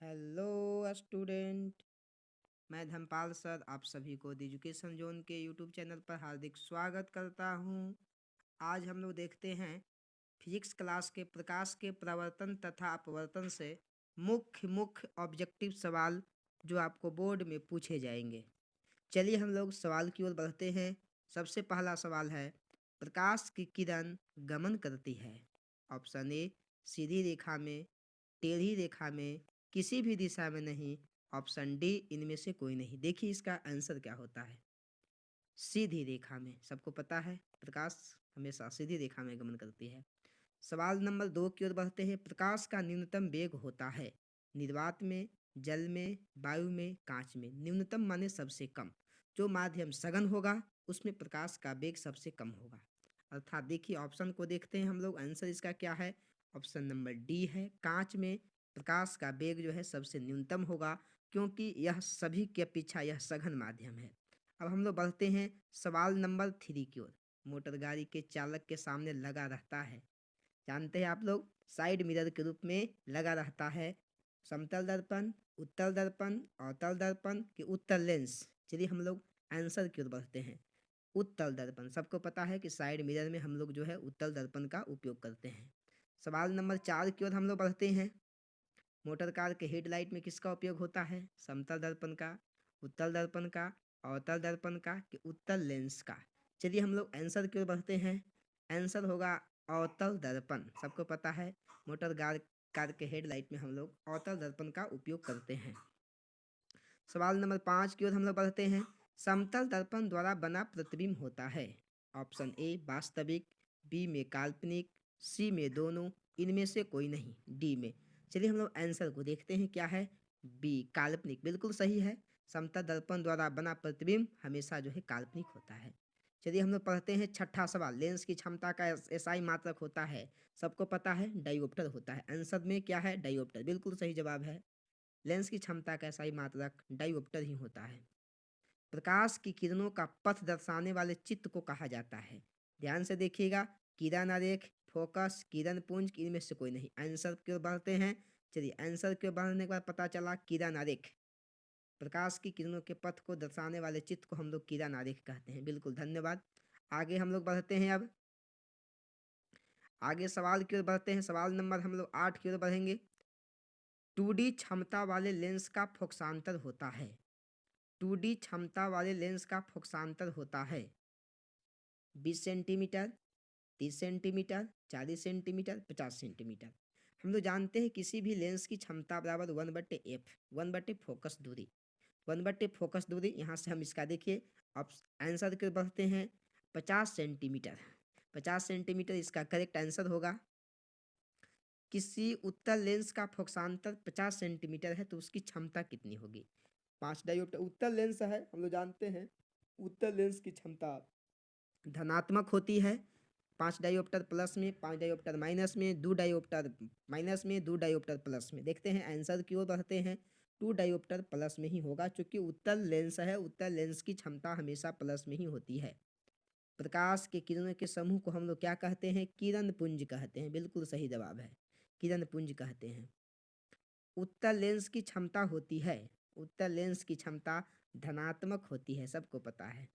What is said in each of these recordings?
Hello student. मैं Dhanpal sir आप सभी को द एजुकेशन जोन के यूट्यूब चैनल पर हार्दिक स्वागत करता हूं। आज हम लोग देखते हैं फिजिक्स क्लास के प्रकाश के प्रवर्तन तथा अपवर्तन से मुख्य मुख्य ऑब्जेक्टिव सवाल जो आपको बोर्ड में पूछे जाएंगे। चलिए हम लोग सवाल की ओर बढ़ते हैं। सबसे पहला सवाल है, प्रकाश की किरण गमन करती है ऑप्शन ए सीधी रेखा में, टेढ़ी रेखा में, किसी भी दिशा में नहीं, ऑप्शन डी इनमें से कोई नहीं। देखिए इसका आंसर क्या होता है। सीधी रेखा में। सबको पता है प्रकाश हमेशा सीधी रेखा में गमन करती है। सवाल नंबर 2 की ओर बढ़ते हैं। प्रकाश का न्यूनतम वेग होता है निर्वात में, जल में, वायु में, कांच में। न्यूनतम माने सबसे कम। जो माध्यम सघन होगा उसमें प्रकाश का वेग सबसे कम होगा। अर्थात देखिए ऑप्शन को देखते हैं हम लोग, आंसर इसका क्या है। ऑप्शन नंबर डी है, कांच में प्रकाश का वेग जो है सबसे न्यूनतम होगा, क्योंकि यह सभी के अपेक्षा यह सघन माध्यम है। अब हम लोग बढ़ते हैं सवाल नंबर 3 की ओर। मोटर गाड़ी के चालक के सामने लगा रहता है, जानते हैं आप लोग, साइड मिरर के रूप में लगा रहता है समतल दर्पण, उत्तल दर्पण, अवतल दर्पण कि उत्तल लेंस। चलिए हम लोग आंसर की ओर बढ़ते हैं। उत्तल दर्पण। सबको पता है कि साइड मिरर में हम लोग जो है उत्तल दर्पण का उपयोग करते हैं। सवाल नंबर 4 की ओर हम लोग बढ़ते हैं। मोटर कार के हेडलाइट में किसका उपयोग होता है, समतल दर्पण का, उत्तल दर्पण का, अवतल दर्पण का कि उत्तल लेंस का। चलिए हम लोग आंसर की ओर बढ़ते हैं। आंसर होगा अवतल दर्पण। सबको पता है मोटर कार के हेडलाइट में हम लोग अवतल दर्पण का उपयोग करते हैं। सवाल नंबर 5 की ओर हम लोग बढ़ते हैं। समतल दर्पण द्वारा बना प्रतिबिंब होता है ऑप्शन ए वास्तविक, बी में काल्पनिक, सी में दोनों, इनमें से कोई नहीं, डी में। चलिए हम लोग आंसर को देखते हैं क्या है। बी काल्पनिक बिल्कुल सही है। समतल दर्पण द्वारा बना प्रतिबिंब हमेशा जो है काल्पनिक होता है। चलिए हम लोग पढ़ते हैं छठा सवाल। लेंस की क्षमता का एसआई मात्रक होता है, सबको पता है डायोप्टर होता है। आंसर में क्या है, डायोप्टर बिल्कुल सही जवाब है। लेंस की क्षमता का एसआई मात्रक डायोप्टर ही होता है। प्रकाश की किरणों का पथ दर्शाने वाले चित्त को कहा जाता है। ध्यान से देखिएगा, किरण आरेख, फोकस, किरण पुंज, इनमें से कोई नहीं। आंसर की ओर बढ़ते हैं। चलिए आंसर की ओर बढ़ने के बाद पता चला किरण आरेख। प्रकाश की किरणों के पथ को दर्शाने वाले चित्त को हम लोग किरण आरेख कहते हैं। बिल्कुल धन्यवाद। आगे हम लोग बढ़ते हैं। अब आगे सवाल की ओर बढ़ते हैं। सवाल नंबर हम लोग 8 की ओर बढ़ेंगे। 2D क्षमता वाले लेंस का फोकसांतर होता है। 2D क्षमता वाले लेंस का फोकसांतर होता है 20 सेंटीमीटर, 30 सेंटीमीटर, 40 सेंटीमीटर, 50 सेंटीमीटर। हम लोग जानते हैं किसी भी लेंस की क्षमता बराबर 1/f, 1/, फोकस दूरी, 1/, फोकस दूरी। यहाँ से हम इसका देखिए अब आंसर के बढ़ते हैं। 50 सेंटीमीटर, 50 सेंटीमीटर इसका करेक्ट आंसर होगा। किसी उत्तल लेंस का फोकसांतर 50 सेंटीमीटर है तो उसकी क्षमता कितनी होगी। 5 डायोप्टर उत्तल लेंस है, हम लोग जानते हैं उत्तल लेंस की क्षमता धनात्मक होती है। 5 डायोप्टर प्लस में, 5 डायोप्टर माइनस में, 2 डायोप्टर माइनस में, 2 डायोप्टर प्लस में। देखते हैं आंसर की ओर बढ़ते हैं। 2 डायोप्टर प्लस में ही होगा, क्योंकि उत्तल लेंस है, उत्तल लेंस की क्षमता हमेशा प्लस में ही होती है। प्रकाश के किरणों के समूह को हम लोग क्या कहते हैं, किरण पुंज कहते हैं। बिल्कुल सही जवाब है, किरण पुंज कहते हैं। उत्तल लेंस की क्षमता होती है, उत्तल लेंस की क्षमता धनात्मक होती है, सबको पता है।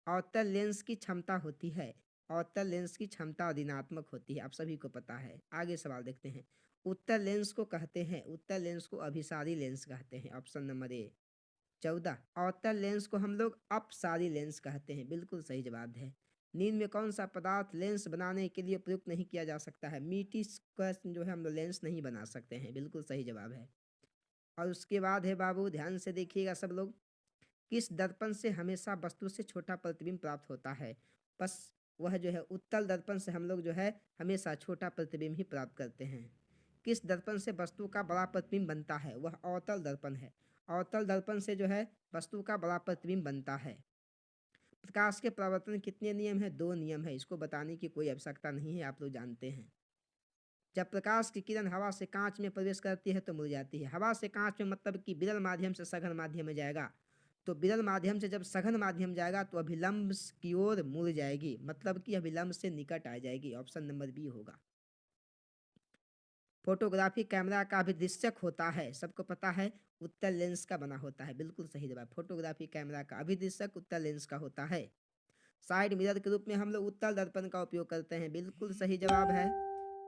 अवतल लेंस की क्षमता होती है, अवतल लेंस की क्षमता ऋणात्मक होती है, आप सभी को पता है। आगे सवाल देखते हैं। उत्तल लेंस को कहते हैं, उत्तल लेंस को अभिसारी लेंस कहते हैं। ऑप्शन नंबर ए 14। अवतल लेंस को हम लोग अपसारी लेंस कहते हैं। बिल्कुल सही जवाब है। नींद में कौन सा पदार्थ लेंस बनाने के लिए प्रयुक्त नहीं किया जा सकता है। मीठी का जो है हम लोग लेंस नहीं बना सकते हैं। बिल्कुल सही जवाब है। और उसके बाद है बाबू, ध्यान से देखिएगा सब लोग, किस दर्पण से हमेशा वस्तु से छोटा प्रतिबिंब प्राप्त होता है। बस वह जो है उत्तल दर्पण से हम लोग जो है हमेशा छोटा प्रतिबिंब ही प्राप्त करते हैं। किस दर्पण से वस्तु का बड़ा प्रतिबिंब बनता है, वह अवतल दर्पण है। अवतल दर्पण से जो है वस्तु का बड़ा प्रतिबिंब बनता है। प्रकाश के परावर्तन कितने नियम है, 2 नियम है, इसको बताने की कोई आवश्यकता नहीं है, आप लोग जानते हैं। जब प्रकाश की किरण हवा से कांच में प्रवेश करती है तो मुड़ जाती है। हवा से कांच में मतलब कि विरल माध्यम से सघन माध्यम में जाएगा, तो विरल माध्यम से जब सघन माध्यम जाएगा तो अभिलंब की ओर मुड़ जाएगी, मतलब कि अभिलंब से निकट आ जाएगी। ऑप्शन नंबर बी होगा। फोटोग्राफी कैमरा का अभिदृश्यक होता है, सबको पता है उत्तल लेंस का बना होता है, बिल्कुल सही जवाब। फोटोग्राफी कैमरा का अभिदृश्यक उत्तल लेंस का होता है। साइड मिरर के रूप में हम लोग उत्तल दर्पण का उपयोग करते हैं, बिल्कुल सही जवाब है।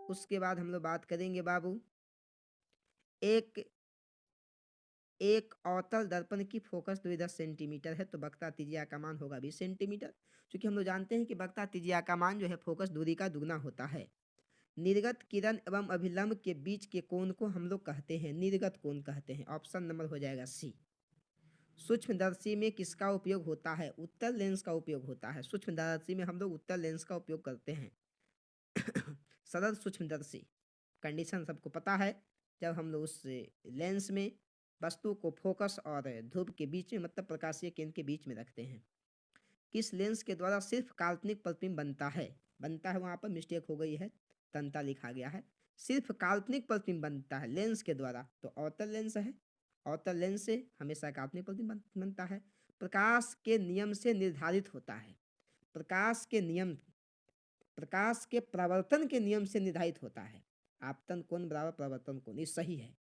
उसके बाद हम लोग बात करेंगे बाबू, एक एक अवतल दर्पण की फोकस दूरी 10 सेंटीमीटर है, तो वक्रता त्रिज्या का मान होगा 20 सेंटीमीटर। क्योंकि हम लोग जानते हैं कि वक्रता त्रिज्या का मान जो है फोकस दूरी का दुगना होता है। निर्गत किरण एवं अभिलंब के बीच के कोण को हम लोग कहते हैं निर्गत कोण कहते हैं। ऑप्शन नंबर हो जाएगा सी। सूक्ष्मदर्शी में किसका उपयोग होता है? उत्तल लेंस का उपयोग होता है। सूक्ष्मदर्शी में हम लोग उत्तल लेंस का उपयोग करते हैं। सरल सूक्ष्मदर्शी कंडीशन सबको पता है, जब हम लोग उस लेंस में वस्तु को फोकस और ध्रुव के बीच में, मतलब प्रकाशीय केंद्र के बीच में रखते हैं। किस लेंस के द्वारा सिर्फ काल्पनिक प्रतिबिंब बनता है वहां पर मिस्टेक हो गई है, तंता लिखा गया है। सिर्फ काल्पनिक प्रतिबिंब बनता है लेंस के द्वारा, तो अवतल लेंस है। अवतल लेंस से हमेशा काल्पनिक प्रतिबिंब बनता है। प्रकाश के नियम से निर्धारित होता है। प्रकाश के नियम, प्रकाश के प्रवर्तन के नियम से निर्धारित होता है। आपतन कोण बराबर प्रवर्तन कोण, ये सही है।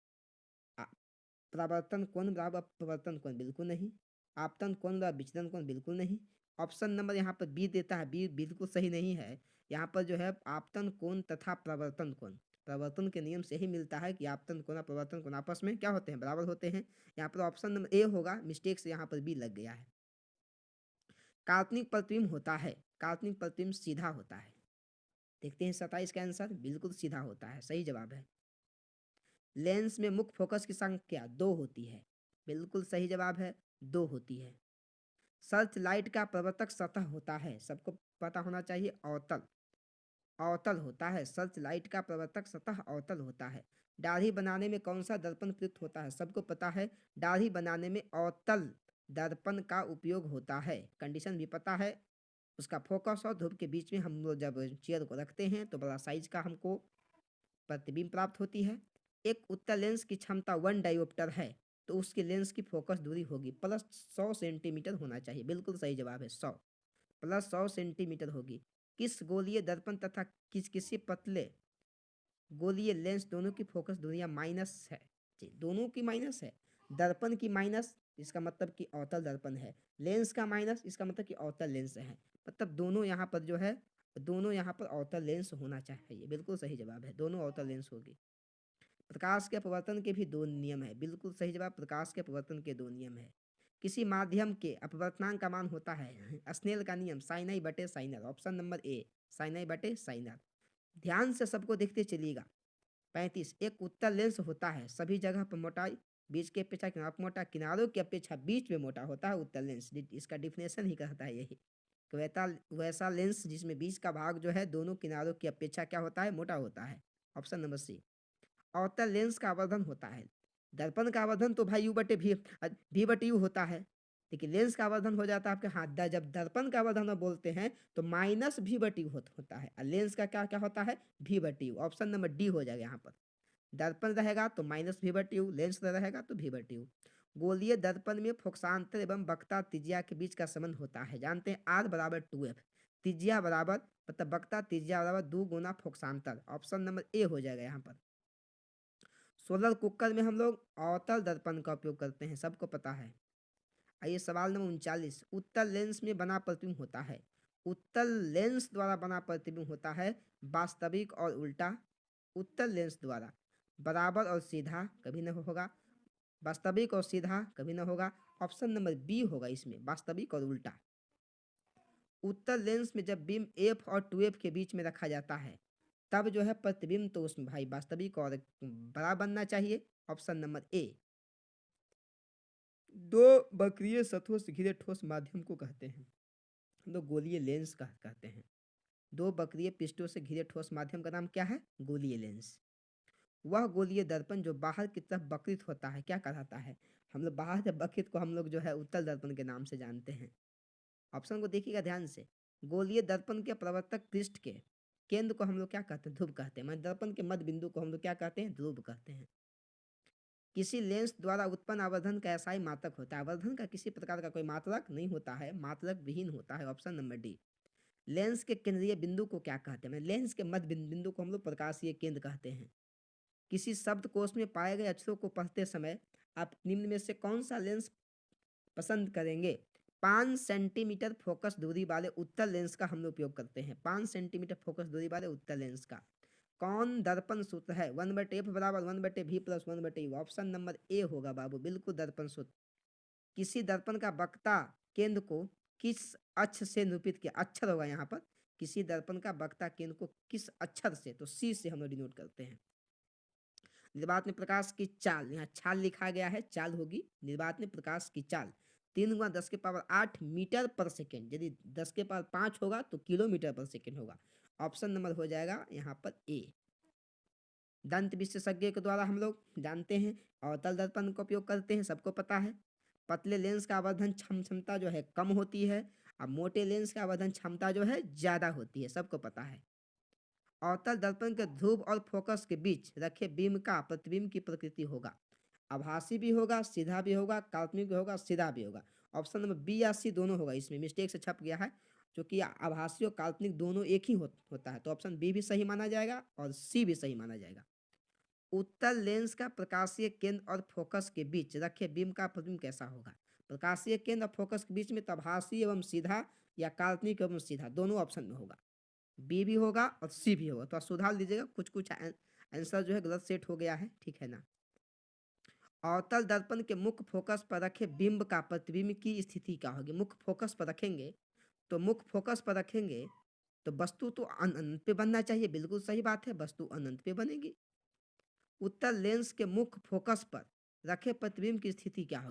प्रवर्तन कोण बराबर प्रवर्तन कोण, बिल्कुल नहीं। आपतन कोण बराबर विचलन कोण, बिल्कुल नहीं। ऑप्शन नंबर यहाँ पर बी देता है, बी बिल्कुल सही नहीं है। यहाँ पर जो है आपतन कोण तथा प्रवर्तन कोण, प्रवर्तन के नियम से ही मिलता है कि आपतन कोण और प्रवर्तन कोण आपस में क्या होते हैं? बराबर होते हैं। यहाँ पर ऑप्शन नंबर ए होगा, मिस्टेक से यहाँ पर बी लग गया है। काल्पनिक प्रतिबिंब होता है, काल्पनिक प्रतिबिंब सीधा होता है। देखते हैं 27 का आंसर, बिल्कुल सीधा होता है, सही जवाब है। लेंस में मुख्य फोकस की संख्या 2 होती है, बिल्कुल सही जवाब है, 2 होती है। सर्च लाइट का प्रवर्तक सतह होता है, सबको पता होना चाहिए, अवतल, अवतल होता है। सर्च लाइट का प्रवर्तक सतह अवतल होता है। दाढ़ी बनाने में कौन सा दर्पण प्रयुक्त होता है? सबको पता है, दाढ़ी बनाने में अवतल दर्पण का उपयोग होता है। कंडीशन भी पता है, उसका फोकस और ध्रुव के बीच में हम लोग जब चेयर को रखते हैं तो बड़ा साइज का हमको प्रतिबिंब प्राप्त होती है। एक उत्तल लेंस की क्षमता 1 डायोप्टर है, तो उसके लेंस की फोकस दूरी होगी प्लस 100 सेंटीमीटर होना चाहिए, बिल्कुल सही जवाब है 100, प्लस 100 सेंटीमीटर होगी। किस गोलीय दर्पण तथा किसी पतले गोलीय लेंस दोनों की फोकस दूरियां माइनस है? जी, दोनों की माइनस है। दर्पण की माइनस, इसका मतलब कि अवतल दर्पण है। लेंस का माइनस, इसका मतलब कि अवतल लेंस है। मतलब दोनों यहाँ पर जो है, दोनों यहाँ पर अवतल लेंस होना चाहिए, बिल्कुल सही जवाब है, दोनों अवतल लेंस होगी। प्रकाश के अपवर्तन के भी 2 नियम है, बिल्कुल सही जवाब, प्रकाश के अपवर्तन के 2 नियम है। किसी माध्यम के अपवर्तनांक का मान होता है स्नेल का नियम, साइन आई बटे sine r. Option number A, sine i बटे साइन आर। ध्यान से सबको देखते चलिएगा। 35, एक उत्तल लेंस होता है, सभी जगह पर मोटाई बीच की अपेक्षा किनारों पर मोटा, किनारों की अपेक्षा बीच में मोटा होता है उत्तल लेंस। इसका डिफिनेशन ही कहता है यही, कि वैसा लेंस जिसमें बीच का भाग जो है दोनों किनारों की अपेक्षा क्या होता है? मोटा होता है। Option number C. अवतल लेंस का आवर्धन होता है, दर्पण का आवर्धन तो भाई यू बटे भी बटे यू होता है, लेकिन लेंस का आवर्धन हो जाता है आपके हाथ। जब दर्पण का आवर्धन हम बोलते हैं तो माइनस भी बटी यू होता है, और लेंस का क्या क्या होता है? भी बटी यू। ऑप्शन नंबर डी हो जाएगा यहाँ पर। दर्पण रहेगा तो माइनस भी बटी यू, लेंस रहेगा तो भी बटी यू। गोलीय दर्पण में फोकसांतर एवं वक्रता त्रिज्या के बीच का संबंध होता है, जानते हैं, आर बराबर 2f, त्रिज्या बराबर, मतलब वक्रता त्रिज्या बराबर 2 गुना फोकसांतर। ऑप्शन नंबर ए हो जाएगा यहाँ पर। सोलर कुकर में हम लोग अवतल दर्पण का उपयोग करते हैं, सबको पता है। आइए सवाल नंबर 39, उत्तल लेंस में बना प्रतिबिंब होता है, उत्तल लेंस द्वारा बना प्रतिबिंब होता है वास्तविक और उल्टा। उत्तल लेंस द्वारा बराबर और सीधा कभी न होगा, वास्तविक और सीधा कभी न होगा। ऑप्शन नंबर बी होगा इसमें, वास्तविक और उल्टा। उत्तल लेंस में जब बीम एफ और 2f के बीच में रखा जाता है, तब जो है प्रतिबिंब तो उसमें भाई वास्तविक और बड़ा बनना चाहिए। ऑप्शन नंबर ए। 2 वक्रीय सतहों से घिरे ठोस माध्यम को कहते हैं, हम लोग गोलीय लेंस कहते हैं। 2 वक्रीय पृष्ठों से घिरे ठोस माध्यम का नाम क्या है? गोलीय लेंस। वह गोलीय दर्पण जो बाहर की तरफ वक्रित होता है क्या कहलाता है? हम लोग बाहर से वक्रित को हम लोग जो है उत्तल दर्पण के नाम से जानते हैं। ऑप्शन को देखिएगा ध्यान से। गोलीय दर्पण के प्रवर्तक पृष्ठ के केंद्र को हम लोग क्या कहते हैं? ध्रुव कहते हैं। दर्पण के मध्य बिंदु को हम लोग क्या कहते हैं? ध्रुव कहते हैं। किसी लेंस द्वारा उत्पन्न आवर्धन का ऐसा ही मात्रक होता है, आवर्धन का किसी प्रकार का कोई मात्रक नहीं होता है, मात्रक विहीन होता है। Option number D. लेंस के केंद्रीय बिंदु को क्या कहते हैं? लेंस के मध्य बिंदु को हम लोग प्रकाशीय केंद्र कहते हैं। किसी शब्दकोश में पाए गए अक्षरों को पढ़ते समय आप निम्न में से कौन सा लेंस पसंद करेंगे? 5 सेंटीमीटर फोकस दूरी वाले उत्तल लेंस का हम लोग उपयोग करते हैं। 5 सेंटीमीटर फोकस दूरी वाले उत्तल लेंस का। कौन दर्पण सूत्र है? 1/f बराबर 1/v plus 1/u। Option number ए होगा बाबू, बिल्कुल दर्पण सूत्र। किसी दर्पण का वक्ता केंद्र को किस अक्ष से निरूपित किया? अक्षर होगा यहाँ पर। किसी दर्पण का वक्ता केंद्र को किस अक्षर से? तो सी से हम लोग डिनोट करते हैं। निर्वात में प्रकाश की चाल, यहाँ छाल लिखा गया है, चाल होगी। निर्वात में प्रकाश की चाल 3 गुना 10 के पावर 8 मीटर पर सेकेंड। यदि 10 के पावर 5 होगा तो किलोमीटर पर सेकेंड होगा। ऑप्शन नंबर हो जाएगा यहाँ पर ए। दंत विशेषज्ञ के द्वारा हम लोग जानते हैं अवतल दर्पण का उपयोग करते हैं, सबको पता है। पतले लेंस का आवर्धन क्षमता जो है कम होती है, और मोटे लेंस का आवर्धन क्षमता जो है ज़्यादा होती है, सबको पता है। अवतल दर्पण के ध्रुव और फोकस के बीच रखे बीम का प्रतिबिंब की प्रकृति होगा? आभासी भी होगा, सीधा भी होगा, काल्पनिक भी होगा, सीधा भी होगा। ऑप्शन नंबर बी या सी दोनों होगा, इसमें मिस्टेक से छप गया है, जो कि आभासी और काल्पनिक दोनों एक ही होता है। तो ऑप्शन बी भी सही माना जाएगा और सी भी सही माना जाएगा। उत्तल लेंस का प्रकाशीय केंद्र और फोकस के बीच रखे बीम का प्रतिबिंब कैसा होगा? प्रकाशीय केंद्र और फोकस के बीच में तो आभासी एवं सीधा या काल्पनिक एवं सीधा दोनों ऑप्शन में होगा। बी भी होगा और सी भी होगा। तो आप सुधार लीजिएगा, कुछ कुछ आंसर जो है गलत सेट हो गया है, ठीक है ना। अवतल दर्पण के मुख्य फोकस पर रखे बिंब का प्रतिबिंब की स्थिति क्या होगी? मुख्य फोकस पर रखेंगे तो वस्तु तो अनंत पे बनना चाहिए, बिल्कुल सही बात है, वस्तु अनंत पे बनेगी। उत्तल लेंस के मुख्य फोकस पर रखे प्रतिबिंब की स्थिति क्या होगी?